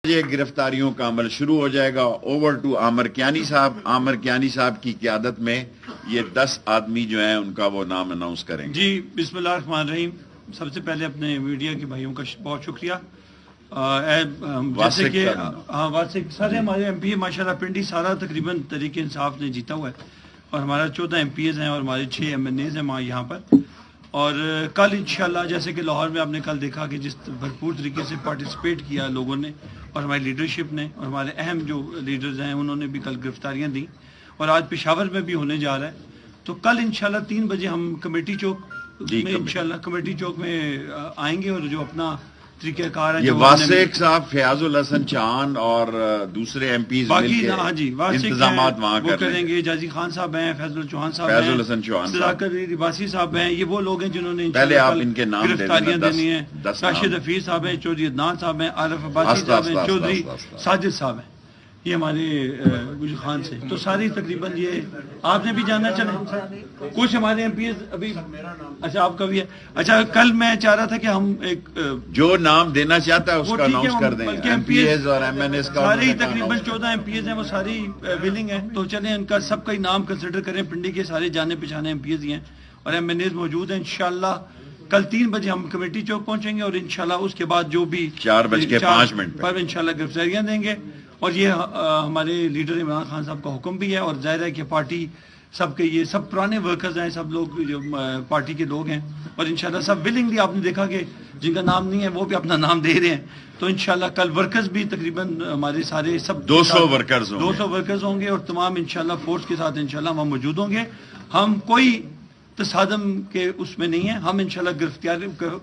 یہ گرفتاریوں کا عمل شروع ہو جائے گا. اوور ٹو عامر کیانی صاحب. عامر کیانی صاحب کی قیادت میں یہ 10 آدمی جو ہیں ان کا وہ نام اناؤنس کریں گے. جی بسم اللہ الرحمن الرحیم. سب سے پہلے اپنے میڈیا کے بھائیوں کا بہت شکریہ. جیسے کہ واسق سارے ہمارے ایم پی اے ماشاء اللہ پنڈی سارا تقریباً تحریک انصاف نے جیتا ہوا ہے اور ہمارا 14 ایم پی ایز ہیں اور ہمارے 6 ایم این ایز ہیں وہاں یہاں پر. اور کل انشاءاللہ جیسے کہ لاہور میں آپ نے کل دیکھا کہ جس بھرپور طریقے سے پارٹیسپیٹ کیا لوگوں نے اور ہماری لیڈرشپ نے اور ہمارے اہم جو لیڈرز ہیں انہوں نے بھی کل گرفتاریاں دیں اور آج پشاور میں بھی ہونے جا رہا ہے. تو کل انشاءاللہ 3 بجے ہم کمیٹی چوک میں انشاءاللہ کمیٹی چوک میں آئیں گے اور جو اپنا طریقہ کار ہے یہ واسق صاحب فیاض الحسن چان اور دوسرے ایم پیز باقی ہاں جی انتظامات وہاں کریں گے. جازی خان صاحب ہیں, فیض اللہ چوہان صاحب ہیں, صداقت عباسی صاحب ہیں. یہ وہ لوگ ہیں جنہوں نے پہلے آپ ان کے نام گرفتاریاں دینی ہیں. راشد حفیظ صاحب ہیں, چودھری عدنان صاحب ہیں, عارف عباسی صاحب ہیں, چودھری ساجد صاحب ہیں. یہ ہمارے گجر خان سے تو ساری تقریباً یہ آپ نے بھی جاننا چلے کچھ ہمارے ایم پی ایز ابھی. اچھا آپ کا بھی ہے. اچھا کل میں چاہ رہا تھا کہ ہم ایک جو نام دینا چاہتا ہے اس کا اناؤنس کر دیں. ایم پی ایز اور ایم این ایز کا ساری تقریباً 14 ایم پی ایز ہیں وہ ساری ولنگ ہیں. تو چلیں ان کا سب کا ہی نام کنسیڈر کریں. پنڈی کے سارے جانے پہچانے ایم پی ایز ہی ہیں اور ایم این ایز موجود ہیں. انشاءاللہ کل 3 بجے ہم کمیٹی چوک پہنچیں گے اور انشاءاللہ اس کے بعد جو بھی 4:05 پر انشاءاللہ گرفتاریاں دیں گے. اور یہ ہمارے لیڈر عمران خان صاحب کا حکم بھی ہے اور ظاہر ہے کہ پارٹی سب کے یہ سب پرانے ورکرز ہیں, سب لوگ جو پارٹی کے لوگ ہیں اور انشاءاللہ سب ولنگلی آپ نے دیکھا کہ جن کا نام نہیں ہے وہ بھی اپنا نام دے رہے ہیں. تو انشاءاللہ کل ورکرز بھی تقریباً ہمارے سارے سب 200 ورکرز ہوں گے اور تمام انشاءاللہ فورس کے ساتھ انشاءاللہ وہاں موجود ہوں گے. ہم کوئی تصادم کے اس میں نہیں ہیں. ہم انشاءاللہ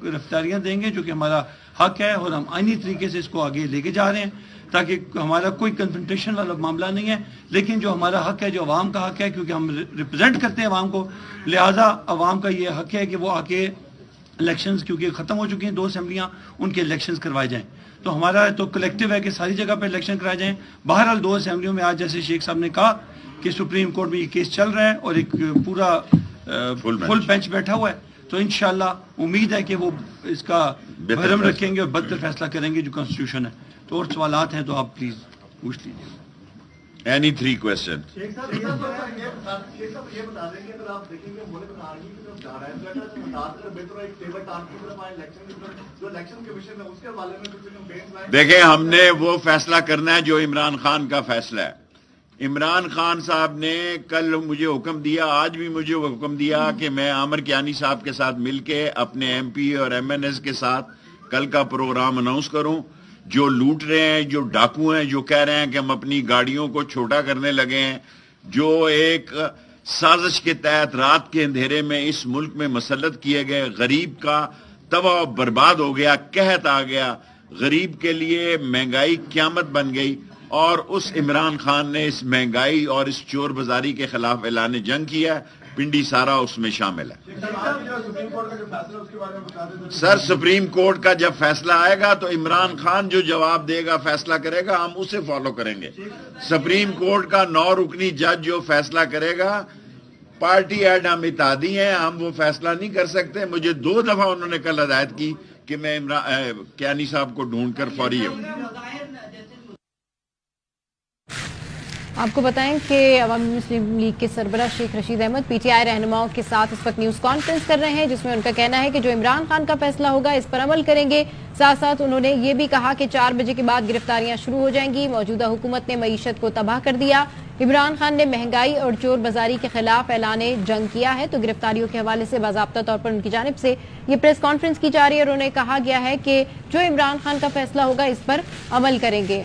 گرفتاریاں دیں گے جو کہ ہمارا حق ہے اور ہم آئینی طریقے سے اس کو آگے لے کے جا رہے ہیں تاکہ ہمارا کوئی کنفرنٹیشن والا معاملہ نہیں ہے. لیکن جو ہمارا حق ہے, جو عوام کا حق ہے, کیونکہ ہم ریپرزینٹ کرتے ہیں عوام کو, لہٰذا عوام کا یہ حق ہے کہ وہ آ کے الیکشنز کیونکہ ختم ہو چکی ہیں 2 اسمبلیاں ان کے الیکشنز کروائے جائیں. تو ہمارا تو کلیکٹیو ہے کہ ساری جگہ پہ الیکشن کرائے جائیں. بہرحال 2 اسمبلیوں میں آج جیسے شیخ صاحب نے کہا کہ سپریم کورٹ میں یہ کیس چل رہا ہے اور ایک پورا فل بینچ بیٹھا ہوا ہے. تو انشاءاللہ امید ہے کہ وہ اس کا بھرم رکھیں گے اور بدتر فیصلہ کریں گے جو کانسٹیٹیوشن ہے. تو اور سوالات ہیں تو آپ پلیز پوچھ لیجیے. Any 3 questions. دیکھیں ہم نے وہ فیصلہ کرنا ہے جو عمران خان کا فیصلہ ہے. عمران خان صاحب نے کل مجھے حکم دیا, آج بھی مجھے حکم دیا کہ میں عامر کیانی صاحب کے ساتھ مل کے اپنے ایم پی اور ایم این ایس کے ساتھ کل کا پروگرام اناؤنس کروں. جو لوٹ رہے ہیں, جو ڈاکو ہیں, جو کہہ رہے ہیں کہ ہم اپنی گاڑیوں کو چھوٹا کرنے لگے ہیں, جو ایک سازش کے تحت رات کے اندھیرے میں اس ملک میں مسلط کیے گئے, غریب کا تباہ برباد ہو گیا, قحط آ گیا, غریب کے لیے مہنگائی قیامت بن گئی. اور اس عمران خان نے اس مہنگائی اور اس چور بازاری کے خلاف اعلان جنگ کیا ہے. پنڈی سارا اس میں شامل ہے. سر سپریم کورٹ کا جب فیصلہ آئے گا تو عمران خان جو جواب دے گا, فیصلہ کرے گا, ہم اسے فالو کریں گے. سپریم کورٹ کا 9 رکنی جج جو فیصلہ کرے گا, پارٹی ایڈ ہم اتحادی ہیں, ہم وہ فیصلہ نہیں کر سکتے. مجھے 2 دفعہ انہوں نے کل ہدایت کی کہ میں کیانی صاحب کو ڈھونڈ کر فوری ہوں. آپ کو بتائیں کہ عوامی مسلم لیگ کے سربراہ Sheikh Rashid Ahmed P T I رہنماؤں کے ساتھ اس وقت نیوز کانفرنس کر رہے ہیں جس میں ان کا کہنا ہے کہ جو عمران خان کا فیصلہ ہوگا اس پر عمل کریں گے. ساتھ ساتھ انہوں نے یہ بھی کہا کہ 4 بجے کے بعد گرفتاریاں شروع ہو جائیں گی. موجودہ حکومت نے معیشت کو تباہ کر دیا. عمران خان نے مہنگائی اور چور بازاری کے خلاف اعلان جنگ کیا ہے. تو گرفتاریوں کے حوالے سے باضابطہ طور پر ان کی جانب سے یہ پریس کانفرنس کی جا رہی ہے اور انہیں کہا گیا ہے کہ جو عمران خان کا فیصلہ ہوگا اس پر عمل کریں گے.